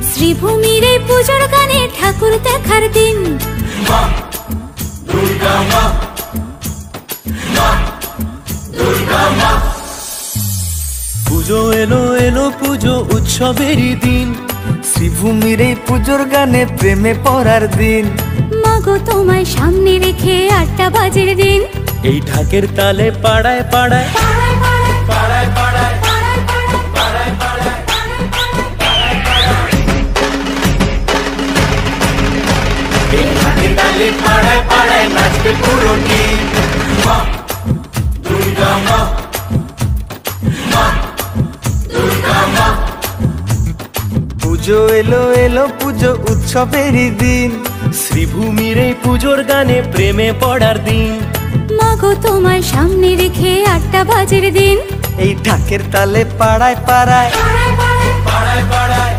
শ্রীভূমির এই পুজোর গানে ঠাকুর দেখার দিন। মা দুর্গা মা, মা দুর্গা মা। পুজো এলো এলো পুজো উৎসবেরই দিন, শ্রীভূমির এই পুজোর গানে প্রেমে পড়ার দিন। মাগো তোমায় সামনে রেখে 8টা বাজের দিন। এই ঢাকের তালে পাড়ায় পাড়ায় পাড়ায় পাড়ায় এই ঢাকের তালে পাড়ায় পাড়ায় নাচবে পুরো টিম। মা দুর্গা মা, মা দুর্গা মা। পুজো এলো এলো পুজো উৎসবেরই দিন, শ্রীভূমির এই পুজোর গানে প্রেমে পড়ার দিন। মাগো তোমায় সামনে রেখে 8টা বাজের দিন। এই ঢাকের তালে পাড়ায় পাড়ায়